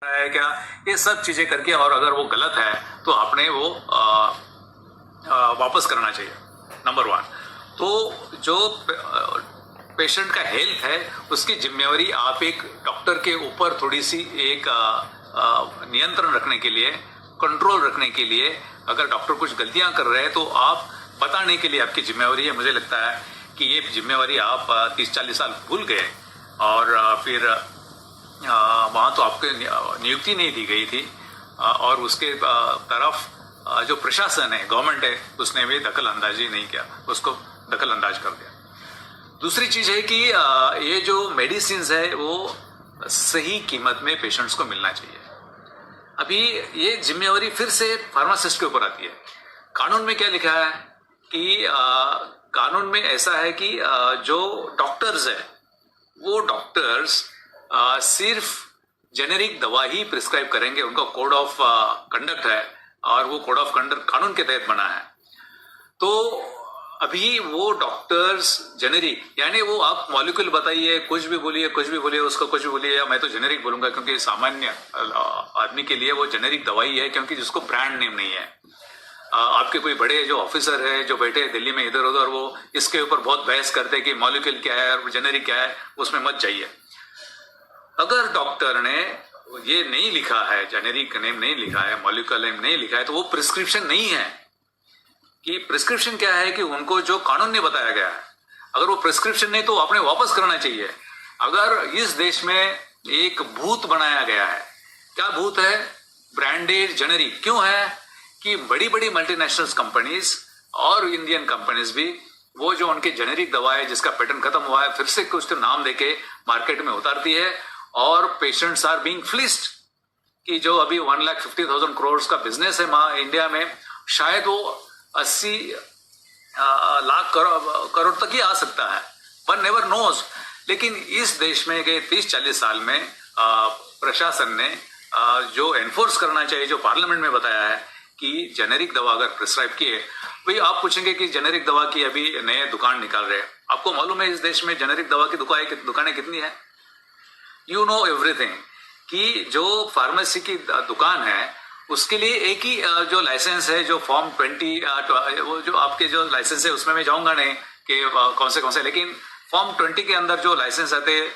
है क्या, ये सब चीजें करके, और अगर वो गलत है तो आपने वो वापस करना चाहिए, नंबर वन। तो जो पेशेंट का हेल्थ है उसकी जिम्मेवारी आप एक डॉक्टर के ऊपर थोड़ी सी एक नियंत्रण रखने के लिए, कंट्रोल रखने के लिए, अगर डॉक्टर कुछ गलतियां कर रहे हैं तो आप बताने के लिए आपकी जिम्मेवारी है। मुझे लगता है कि ये जिम्मेवारी आप 30-40 साल भूल गए, और फिर वहाँ तो आपको नियुक्ति नहीं दी गई थी, और उसके तरफ जो प्रशासन है, गवर्नमेंट है, उसने भी दखल अंदाजी नहीं किया, उसको दखल अंदाज कर दिया। दूसरी चीज है कि ये जो मेडिसिन है वो सही कीमत में पेशेंट्स को मिलना चाहिए। अभी ये जिम्मेवारी फिर से फार्मासिस्ट के ऊपर आती है। कानून में क्या लिखा है कि कानून में ऐसा है कि जो डॉक्टर्स है वो डॉक्टर्स सिर्फ जेनेरिक दवा ही प्रिस्क्राइब करेंगे। उनका कोड ऑफ कंडक्ट है, और वो कोड ऑफ कंडक्ट कानून के तहत बना है। तो अभी वो डॉक्टर्स जेनेरिक, यानी वो आप मॉलिक्यूल बताइए, कुछ भी बोलिए, उसको कुछ भी बोलिए, या मैं तो जेनेरिक बोलूंगा क्योंकि सामान्य आदमी के लिए वो जेनेरिक दवाई है, क्योंकि जिसको ब्रांड नेम नहीं है। आपके कोई बड़े जो ऑफिसर है जो बैठे हैं दिल्ली में इधर उधर, वो इसके ऊपर बहुत बहस करते हैं कि मॉलिक्यूल क्या है और जेनेरिक क्या है, उसमें मत जाइए। अगर डॉक्टर ने ये नहीं लिखा है, जेनेरिक नेम नहीं लिखा है, मॉलिक्यूल नेम नहीं लिखा है, तो वो प्रिस्क्रिप्शन नहीं है। कि प्रिस्क्रिप्शन क्या है कि उनको जो कानून ने बताया गया है, अगर वो प्रिस्क्रिप्शन नहीं तो आपने वापस करना चाहिए। अगर इस देश में एक भूत बनाया गया है, क्या भूत है? Branded generic. क्यों है कि बड़ी बड़ी मल्टीनेशनल कंपनीज और इंडियन कंपनीज भी वो जो उनके जेनेरिक दवा है जिसका पेटेंट खत्म हुआ है, फिर से कुछ तो नाम देके मार्केट में उतारती है, और पेशेंट्स आर बीइंग फ्लिस्ड। कि जो अभी 1,50,000 करोड़ का बिजनेस है इंडिया में, शायद वो 80 लाख करोड़ तक ही आ सकता है, वन नेवर नोज। लेकिन इस देश में गए 30-40 साल में प्रशासन ने जो एनफोर्स करना चाहिए, जो पार्लियामेंट में बताया है कि जेनेरिक दवा अगर प्रिस्क्राइब किए, भाई आप पूछेंगे कि जेनेरिक दवा की अभी नए दुकान निकाल रहे हैं। आपको मालूम है इस देश में जेनेरिक दवा की दुकानें कितनी है? You know everything. कि जो फार्मेसी की दुकान है उसके लिए एक ही जो लाइसेंस है, जो फॉर्म 20, वो जो आपके जो लाइसेंस है उसमें मैं जाऊंगा नहीं कि कौन से, लेकिन फॉर्म 20 के अंदर जो लाइसेंस आते हैं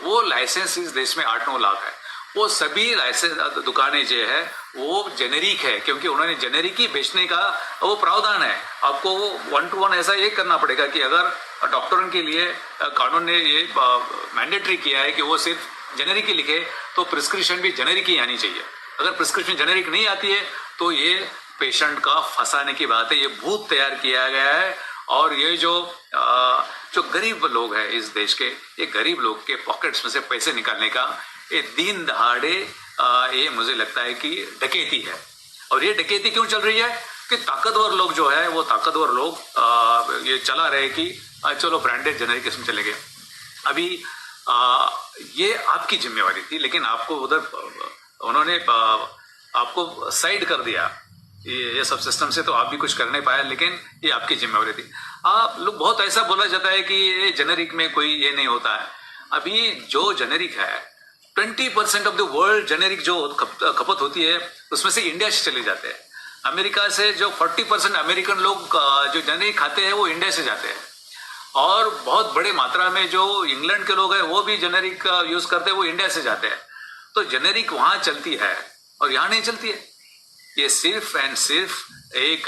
वो लाइसेंस इस देश में 8-9 लाख है। वो सभी लाइसेंस दुकानें जो है वो जेनेरिक है, क्योंकि उन्होंने जेनेरिक ही बेचने का वो प्रावधान है। आपको वो 1 to 1 ऐसा ये करना पड़ेगा कि अगर डॉक्टरों के लिए कानून ने ये मैंडेटरी किया है कि वो सिर्फ जेनेरिक ही लिखे, तो प्रिस्क्रिप्शन भी जेनेरिक ही आनी चाहिए। अगर प्रिस्क्रिप्शन जेनेरिक नहीं आती है तो ये पेशेंट का फंसाने की बात है, ये भूत तैयार किया गया है। और ये जो गरीब लोग हैं इस देश के, ये गरीब लोग के पॉकेट्स में से पैसे निकालने का ये दिन दहाड़े ये मुझे लगता है कि डकैती है। और ये डकैती क्यों चल रही है कि ताकतवर लोग जो है, वो ताकतवर लोग ये चला रहे कि चलो ब्रांडेड जेनेरिक इसमें चले गए। अभी ये आपकी जिम्मेवारी थी, लेकिन आपको उधर उन्होंने आपको साइड कर दिया ये सब सिस्टम से, तो आप भी कुछ कर नहीं पाया, लेकिन ये आपकी जिम्मेवारी थी। आप लोग बहुत ऐसा बोला जाता है कि ये जेनेरिक में कोई ये नहीं होता है। अभी जो जेनेरिक है 20% ऑफ द वर्ल्ड जेनेरिक जो खपत होती है उसमें से इंडिया से चले जाते हैं। अमेरिका से जो 40% अमेरिकन लोग जो जेनेरिक खाते हैं वो इंडिया से जाते हैं, और बहुत बड़े मात्रा में जो इंग्लैंड के लोग हैं वो भी जेनेरिक यूज करते हैं, वो इंडिया से जाते हैं। तो जेनेरिक वहां चलती है और यहाँ नहीं चलती है। ये सिर्फ एंड सिर्फ एक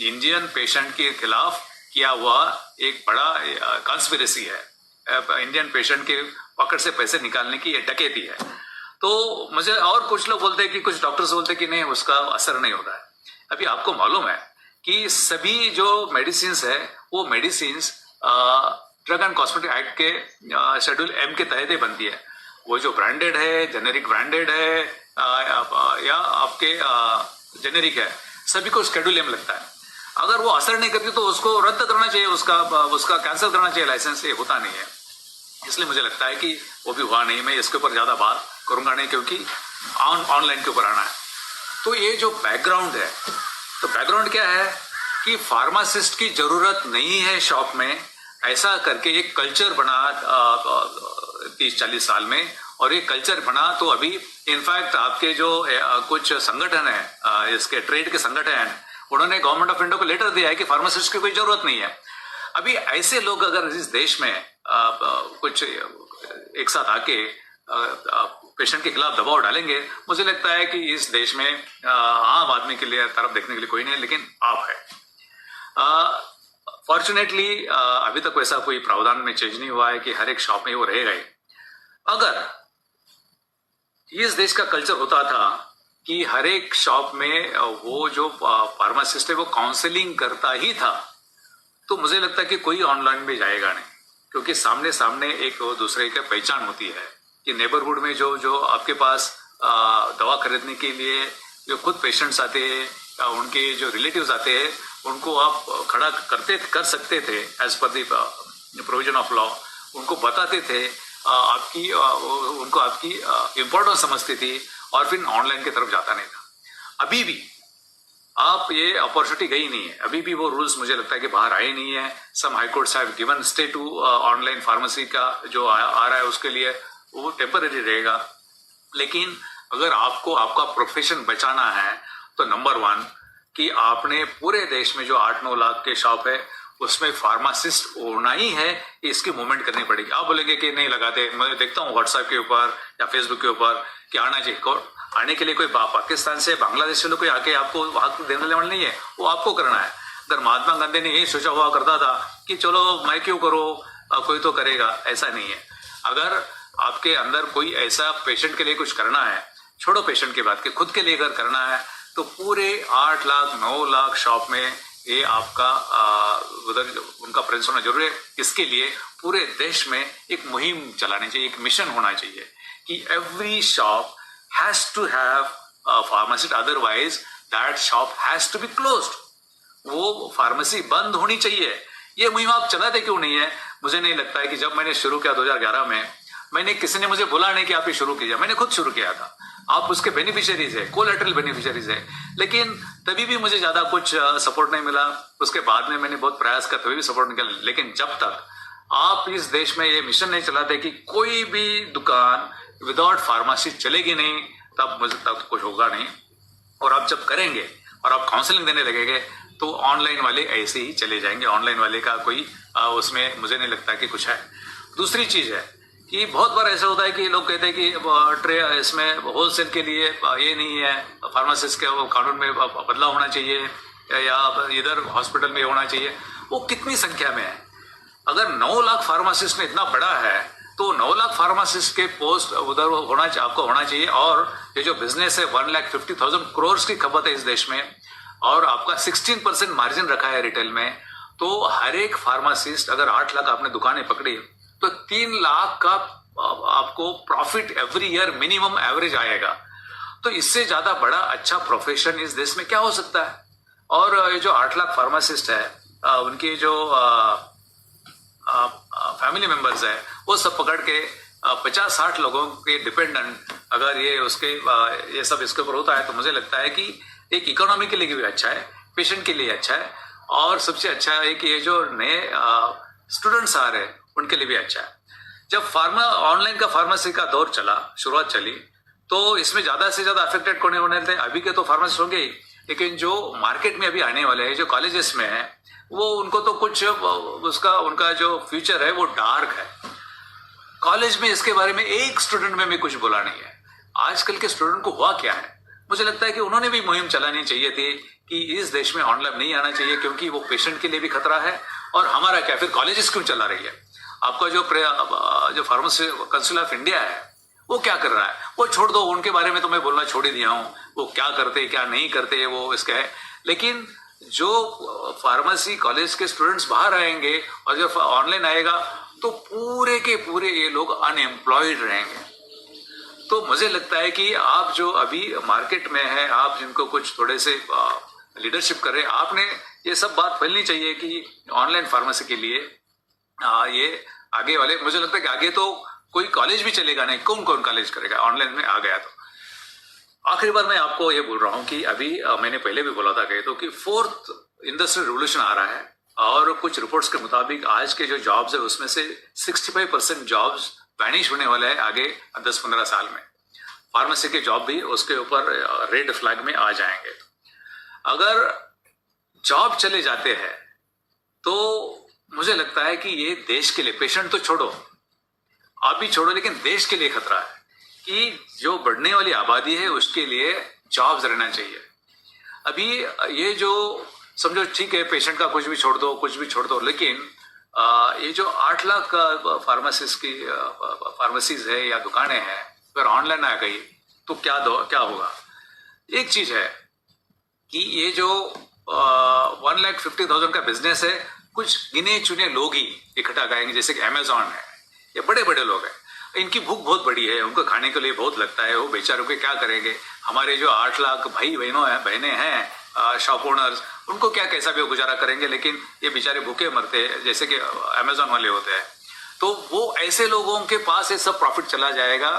इंडियन पेशेंट के खिलाफ किया हुआ एक बड़ा कॉन्स्पिरेसी है। इंडियन पेशेंट के पॉकेट से पैसे निकालने की ये डकैती है। तो मुझे, और कुछ लोग बोलते हैं कि कुछ डॉक्टर्स बोलते हैं कि नहीं उसका असर नहीं होता है। अभी आपको मालूम है कि सभी जो मेडिसिन है वो medicine drug and cosmetic act के शेड्यूल M के तहत ही बनती है। वो जो ब्रांडेड है, जेनेरिक ब्रांडेड है या आपके जेनेरिक है, सभी को शेड्यूल M लगता है। अगर वो असर नहीं करती तो उसको रद्द करना चाहिए, उसका कैंसिल करना चाहिए लाइसेंस। ये होता नहीं है, इसलिए मुझे लगता है कि वो भी हुआ नहीं। मैं इसके ऊपर ज्यादा बात करूंगा नहीं, क्योंकि ऑनलाइन के ऊपर आना है। तो ये जो बैकग्राउंड है, तो बैकग्राउंड क्या है कि फार्मासिस्ट की जरूरत नहीं है शॉप में, ऐसा करके एक कल्चर बना 30-40 साल में, और ये कल्चर बना तो अभी इनफैक्ट आपके जो कुछ संगठन है, इसके ट्रेड के संगठन हैं, उन्होंने गवर्नमेंट ऑफ इंडिया को लेटर दिया है कि फार्मासिस्ट की कोई जरूरत नहीं है। अभी ऐसे लोग अगर इस देश में कुछ एक साथ आके पेशेंट के खिलाफ दबाव डालेंगे, मुझे लगता है कि इस देश में आम आदमी के लिए तरफ देखने के लिए कोई नहीं है, लेकिन आप है। फॉर्चुनेटली अभी तक वैसा कोई प्रावधान में चेंज नहीं हुआ है कि हर एक शॉप में वो रहेगा ही। अगर इस देश का कल्चर होता था कि हर एक शॉप में वो जो फार्मासिस्ट है वो काउंसलिंग करता ही था, तो मुझे लगता है कि कोई ऑनलाइन में जाएगा नहीं, क्योंकि सामने सामने एक दूसरे की पहचान होती है कि नेबरहुड में जो आपके पास दवा खरीदने के लिए जो खुद पेशेंट्स आते हैं, उनके जो रिलेटिव्स आते हैं, उनको आप खड़ा कर सकते थे as per the provision of law, उनको बताते थे, उनको आपकी इम्पोर्टेंस समझती थी और फिर ऑनलाइन की तरफ जाता नहीं था। अभी भी आप ये अपॉर्चुनिटी गई नहीं है, अभी भी वो रूल्स मुझे लगता है कि बाहर आए नहीं है। Some high courts have given stay to online pharmacy का जो आ रहा है उसके लिए वो टेम्पररी रहेगा। लेकिन अगर आपको आपका प्रोफेशन बचाना है तो नंबर 1 कि आपने पूरे देश में जो 8-9 लाख के शॉप है उसमें फार्मासिस्ट होना ही है, इसकी मूवमेंट करनी पड़ेगी। आप बोलेंगे कि नहीं लगाते, मैं देखता हूँ व्हाट्सएप के ऊपर या फेसबुक के ऊपर कि आना चाहिए। आने के लिए कोई पाकिस्तान से बांग्लादेश से लोग कोई आके आपको हक देने वाले नहीं है, वो आपको करना है। अगर महात्मा गांधी ने यही सोचा हुआ करता था कि चलो मैं क्यों करो, कोई तो करेगा, ऐसा नहीं है। अगर आपके अंदर कोई ऐसा पेशेंट के लिए कुछ करना है, छोड़ो पेशेंट की बात, के खुद के लिए अगर करना है तो पूरे 8 लाख 9 लाख शॉप में ये आपका उधर उनका प्रेजेंस होना जरूरी है। इसके लिए पूरे देश में एक मुहिम चलानी चाहिए, एक मिशन होना चाहिए कि every shop has to have a pharmacist, otherwise that shop has to be closed. वो फार्मेसी बंद होनी चाहिए। ये मुहिम आप चलाते क्यों नहीं है? मुझे नहीं लगता है कि जब मैंने शुरू किया 2011 में, मैंने किसी ने मुझे बोला नहीं कि आप ये शुरू कीजिए, मैंने खुद शुरू किया था। आप उसके बेनिफिशियरीज है, कोलैटरल बेनिफिशियरीज है, लेकिन तभी भी मुझे ज्यादा कुछ सपोर्ट नहीं मिला। उसके बाद में मैंने बहुत प्रयास किया, तभी भी सपोर्ट नहीं किया। लेकिन जब तक आप इस देश में ये मिशन नहीं चलाते कि कोई भी दुकान विदाउट फार्मेसी चलेगी नहीं, तब मुझे तक कुछ होगा नहीं। और आप जब करेंगे और आप काउंसलिंग देने लगेंगे तो ऑनलाइन वाले ऐसे ही चले जाएंगे। ऑनलाइन वाले का कोई उसमें मुझे नहीं लगता कि कुछ है। दूसरी चीज है कि बहुत बार ऐसा होता है कि लोग कहते हैं कि इसमें होलसेल के लिए ये नहीं है, फार्मासिस्ट के कानून में बदलाव होना चाहिए या इधर हॉस्पिटल में होना चाहिए। वो कितनी संख्या में है? अगर 9 लाख फार्मासिस्ट में इतना बड़ा है तो 9 लाख फार्मासिस्ट के पोस्ट उधर आपको होना चाहिए। और ये जो बिजनेस है 1,50,000 करोड़ की खपत है इस देश में, और आपका 16% मार्जिन रखा है रिटेल में, तो हर एक फार्मासिस्ट अगर 8 लाख आपने दुकानें पकड़ी तो 3 लाख का आपको profit every year minimum average आएगा। तो इससे ज्यादा बड़ा अच्छा प्रोफेशन इस देश में क्या हो सकता है? और ये जो 8 लाख फार्मासिस्ट है उनके जो फैमिली मेंबर्स है वो सब पकड़ के 50-60 लोगों के डिपेंडेंट अगर ये सब इसके ऊपर होता है तो मुझे लगता है कि एक इकोनॉमी के लिए भी अच्छा है, पेशेंट के लिए अच्छा है, और सबसे अच्छा है कि ये जो नए स्टूडेंट्स आ रहे हैं उनके लिए भी अच्छा है। जब ऑनलाइन का फार्मेसी का दौर चला, शुरुआत चली, तो इसमें ज्यादा से ज्यादा अफेक्टेड कौन होने थे? अभी के तो फार्मेसिस्ट होंगे ही, लेकिन जो मार्केट में अभी आने वाले हैं, जो कॉलेजेस में है, वो उनको तो कुछ उनका जो फ्यूचर है वो डार्क है। कॉलेज में इसके बारे में एक स्टूडेंट में भी कुछ बोला नहीं है। आजकल के स्टूडेंट को हुआ क्या है? मुझे लगता है कि उन्होंने भी मुहिम चलानी चाहिए थी कि इस देश में ऑनलाइन नहीं आना चाहिए, क्योंकि वो पेशेंट के लिए भी खतरा है। और हमारा क्या, फिर कॉलेजेस क्यों चला रही है? आपका जो फार्मेसी काउंसिल ऑफ इंडिया है वो क्या कर रहा है? वो छोड़ दो, उनके बारे में तो मैं बोलना छोड़ ही दिया हूँ। वो क्या करते क्या नहीं करते वो इसका है। लेकिन जो फार्मेसी कॉलेज के स्टूडेंट्स बाहर आएंगे और जब ऑनलाइन आएगा तो पूरे के पूरे ये लोग अनएम्प्लॉयड रहेंगे। तो मुझे लगता है कि आप जो अभी मार्केट में है, आप जिनको कुछ थोड़े से लीडरशिप कर रहे हैं, आपने ये सब बात फैलनी चाहिए कि ऑनलाइन फार्मेसी के लिए ये आगे वाले, मुझे लगता है कि आगे तो कोई कॉलेज भी चलेगा नहीं। कौन कौन कॉलेज करेगा ऑनलाइन में आ गया तो? आखिरी बार मैं आपको ये बोल रहा हूँ कि अभी मैंने पहले भी बोला था कि 4th इंडस्ट्रियल रिवोल्यूशन आ रहा है, और कुछ रिपोर्ट्स के मुताबिक आज के जो जॉब्स है उसमें से 65% जॉब्स वैनिश होने वाला है आगे 10-15 साल में। फार्मेसी के जॉब भी उसके ऊपर रेड फ्लैग में आ जाएंगे। अगर जॉब चले जाते हैं तो मुझे लगता है कि ये देश के लिए, पेशेंट तो छोड़ो, आप भी छोड़ो, लेकिन देश के लिए खतरा है कि जो बढ़ने वाली आबादी है उसके लिए जॉब्स रहना चाहिए। अभी ये जो समझो ठीक है, पेशेंट का कुछ भी छोड़ दो, कुछ भी छोड़ दो, लेकिन ये जो 8 लाख फार्मेसीज है या दुकानें हैं, अगर ऑनलाइन आ गई तो क्या होगा? एक चीज है कि ये जो 1,50,000 का बिजनेस है, कुछ गिने चुने लोग ही इकट्ठा करेंगे, जैसे कि अमेजॉन है, ये बड़े बड़े लोग हैं, इनकी भूख बहुत बड़ी है, उनको खाने के लिए बहुत लगता है, वो बेचारों के क्या करेंगे? हमारे जो 8 लाख भाई बहनें हैं शॉप ओनर्स, उनको क्या कैसा भी गुजारा करेंगे, लेकिन ये बेचारे भूखे मरते हैं, जैसे कि अमेजॉन वाले होते हैं। तो वो ऐसे लोगों के पास ये सब प्रॉफिट चला जाएगा,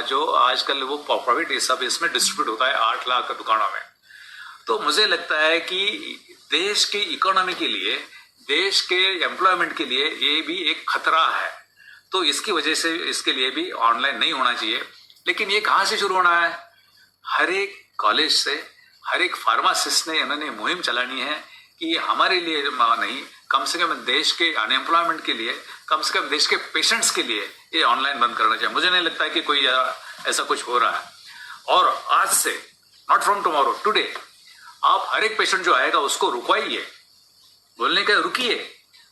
जो आजकल वो प्रॉफिट ये सब इसमें डिस्ट्रीब्यूट होता है 8 लाख दुकानों में। तो मुझे लगता है कि देश की इकोनॉमी के लिए, देश के एम्प्लॉयमेंट के लिए ये भी एक खतरा है। तो इसकी वजह से इसके लिए भी ऑनलाइन नहीं होना चाहिए। लेकिन ये कहाँ से शुरू होना है? हर एक कॉलेज से, हर एक फार्मासिस्ट ने इन्होंने मुहिम चलानी है कि हमारे लिए नहीं, कम से कम देश के अनएम्प्लॉयमेंट के लिए, कम से कम देश के पेशेंट्स के लिए ये ऑनलाइन बंद करना चाहिए। मुझे नहीं लगता है कि कोई ऐसा कुछ हो रहा है। और आज से, नॉट फ्रॉम टुमारो, टुडे, आप हर एक पेशेंट जो आएगा उसको रुकवाइए, बोलने का रुकिए,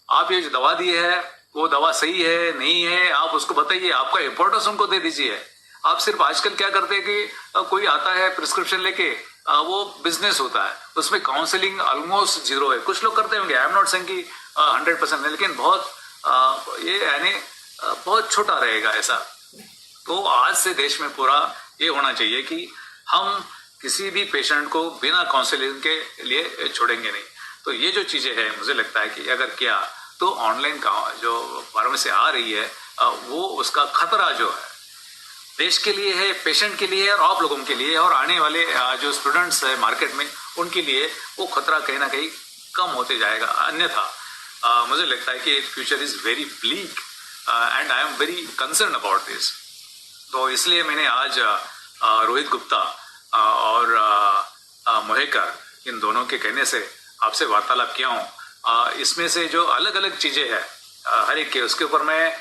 आप ये जो दवा दी है वो दवा सही है नहीं है, आप उसको बताइए, आपका इंपॉर्टेंस उनको दे दीजिए। आप सिर्फ आजकल क्या करते हैं कि कोई आता है प्रिस्क्रिप्शन लेके, वो बिजनेस होता है, उसमें काउंसलिंग ऑलमोस्ट जीरो है। कुछ लोग करते होंगे, आई एम नॉट सेइंग कि 100%, लेकिन बहुत ये यानी बहुत छोटा रहेगा ऐसा। तो आज से देश में पूरा ये होना चाहिए कि हम किसी भी पेशेंट को बिना काउंसलिंग के लिए छोड़ेंगे नहीं। तो ये जो चीजें हैं, मुझे लगता है कि अगर किया तो ऑनलाइन का जो फार्मेसी आ रही है, वो उसका खतरा जो है देश के लिए है, पेशेंट के लिए है, और आप लोगों के लिए, और आने वाले जो स्टूडेंट्स है मार्केट में, उनके लिए वो खतरा कहीं ना कहीं कम होते जाएगा। अन्यथा मुझे लगता है कि future is very bleak and I am very concern about this. तो इसलिए मैंने आज रोहित गुप्ता और मोहेकर, इन दोनों के कहने से आपसे वार्तालाप किया हूँ। इसमें से जो अलग अलग चीजें हैं हर एक के, उसके ऊपर मैं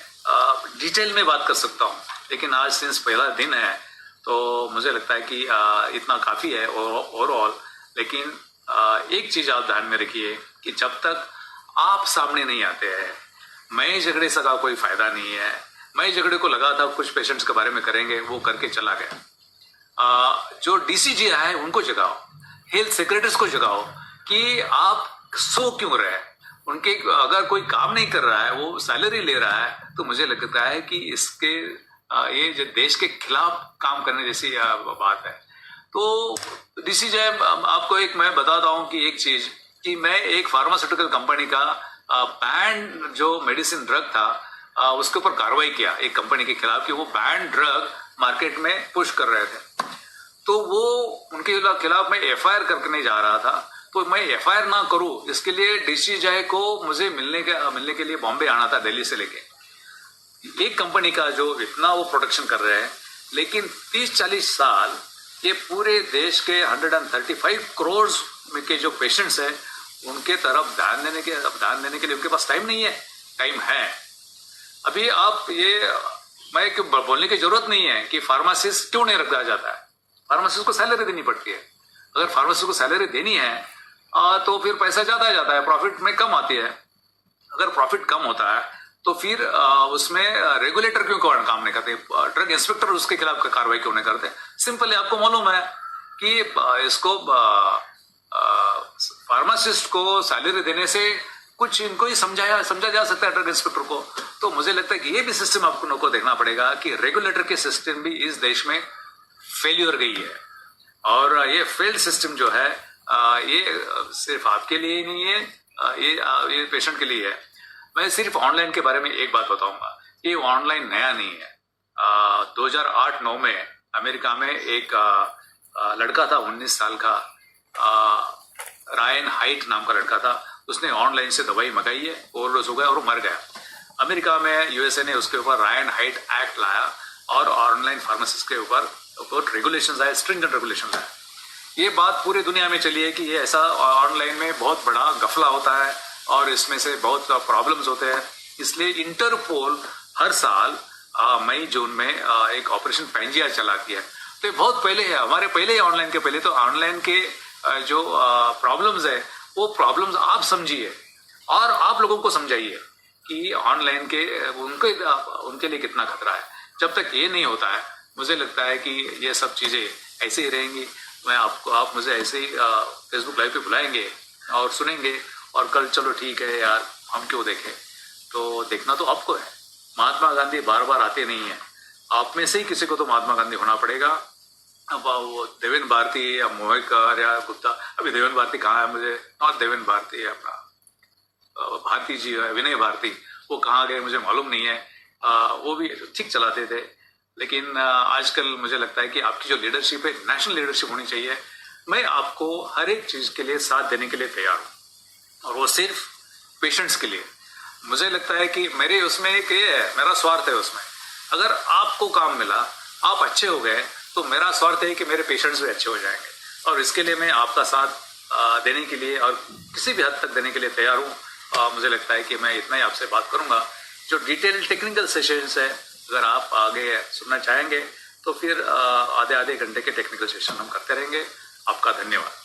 डिटेल में बात कर सकता हूँ, लेकिन आज सिंस पहला दिन है तो मुझे लगता है कि इतना काफी है ओवरऑल। लेकिन एक चीज आप ध्यान में रखिए कि जब तक आप सामने नहीं आते हैं, मैं झगड़े से का कोई फायदा नहीं है। मैं झगड़े को लगा था कुछ पेशेंट्स के बारे में करेंगे, वो करके चला गया। जो डीसीजी है उनको जगाओ, हेल्थ सेक्रेटरीज को जगाओ कि आप सो क्यों रहे। उनके अगर कोई काम नहीं कर रहा है, वो सैलरी ले रहा है, तो मुझे लगता है कि इसके ये जो देश के खिलाफ काम करने जैसी बात है। तो डीसीजी आपको एक मैं बताता हूँ कि एक चीज कि मैं एक फार्मास्यूटिकल कंपनी का बैंड जो मेडिसिन ड्रग था उसके ऊपर कार्रवाई किया एक कंपनी के खिलाफ कि वो बैंड ड्रग मार्केट में पुश कर रहे थे। तो वो उनके खिलाफ मैं एफआईआर करने जा रहा था। तो मैं एफआईआर ना करूं इसके लिए डीसीजी को मुझे मिलने के लिए बॉम्बे आना था, दिल्ली से लेके। एक कंपनी का जो इतना वो प्रोटेक्शन कर रहे हैं, लेकिन 30-40 साल ये पूरे देश के 135 करोड़ के जो पेशेंट्स हैं उनके तरफ ध्यान देने के लिए उनके पास टाइम नहीं है। टाइम है अभी। आप ये मैं बोलने की जरूरत नहीं है कि फार्मासिस्ट क्यों नहीं रखा जाता है। फार्मासिस्ट को सैलरी देनी पड़ती है। अगर फार्मासिस्ट को सैलरी देनी है तो फिर पैसा ज्यादा जाता है, प्रॉफिट में कम आती है। अगर प्रॉफिट कम होता है तो फिर उसमें रेगुलेटर क्यों काम नहीं करते, ड्रग इंस्पेक्टर उसके खिलाफ कार्रवाई क्यों नहीं करते। सिंपल है, आपको मालूम है कि इसको फार्मासिस्ट को सैलरी देने से कुछ इनको ही समझा जा सकता है ड्रग इंस्पेक्टर को। तो मुझे लगता है कि ये भी सिस्टम आपको देखना पड़ेगा कि रेगुलेटर के सिस्टम भी इस देश में फेल्यूर गई है। और ये फेल्ड सिस्टम जो है ये सिर्फ आपके लिए ही नहीं है, ये पेशेंट के लिए है। मैं सिर्फ ऑनलाइन के बारे में एक बात बताऊंगा, ये ऑनलाइन नया नहीं है। 2008-9 में अमेरिका में एक लड़का था 19 साल का, रायन हाइट नाम का लड़का था। उसने ऑनलाइन से दवाई मंगाई है, ओवरडोज हो गया और मर गया। अमेरिका में यूएसए ने उसके ऊपर रायन हाइट एक्ट लाया और ऑनलाइन फार्मेसिस्ट के ऊपर रेगुलेशन आए, स्ट्रिंजेंट रेगुलेशन लाया। ये बात पूरी दुनिया में चली है कि ये ऐसा ऑनलाइन में बहुत बड़ा गफला होता है और इसमें से बहुत प्रॉब्लम्स होते हैं। इसलिए इंटरपोल हर साल मई जून में एक ऑपरेशन पेंजिया चला किया है। तो ये बहुत पहले है, हमारे पहले ही ऑनलाइन के पहले। तो ऑनलाइन के जो प्रॉब्लम्स है वो प्रॉब्लम्स आप समझिए और आप लोगों को समझाइए कि ऑनलाइन के उनके लिए कितना खतरा है। जब तक ये नहीं होता है मुझे लगता है कि ये सब चीजें ऐसे ही रहेंगी। आप मुझे ऐसे ही फेसबुक लाइव पे बुलाएंगे और सुनेंगे और कल चलो ठीक है यार हम क्यों देखें, तो देखना तो आपको है। महात्मा गांधी बार बार आते नहीं है, आप में से ही किसी को तो महात्मा गांधी होना पड़ेगा। अब वो देवेन भारती या मोहिकर या गुप्ता, अभी देवेन भारती कहाँ है, मुझे नॉट देवेन भारती है, अपना भारती जी है, विनय भारती, वो कहाँ गए मुझे मालूम नहीं है। वो भी ठीक चलाते थे, लेकिन आजकल मुझे लगता है कि आपकी जो लीडरशिप है नेशनल लीडरशिप होनी चाहिए। मैं आपको हर एक चीज के लिए साथ देने के लिए तैयार हूँ और वो सिर्फ पेशेंट्स के लिए। मुझे लगता है कि मेरे उसमें एक ये है, मेरा स्वार्थ है उसमें। अगर आपको काम मिला, आप अच्छे हो गए, तो मेरा स्वार्थ है कि मेरे पेशेंट्स भी अच्छे हो जाएंगे और इसके लिए मैं आपका साथ देने के लिए और किसी भी हद तक देने के लिए तैयार हूँ। मुझे लगता है कि मैं इतना ही आपसे बात करूंगा। जो डिटेल टेक्निकल सेशंस है, अगर आप आगे सुनना चाहेंगे तो फिर आधे घंटे के टेक्निकल सेशन हम करते रहेंगे। आपका धन्यवाद।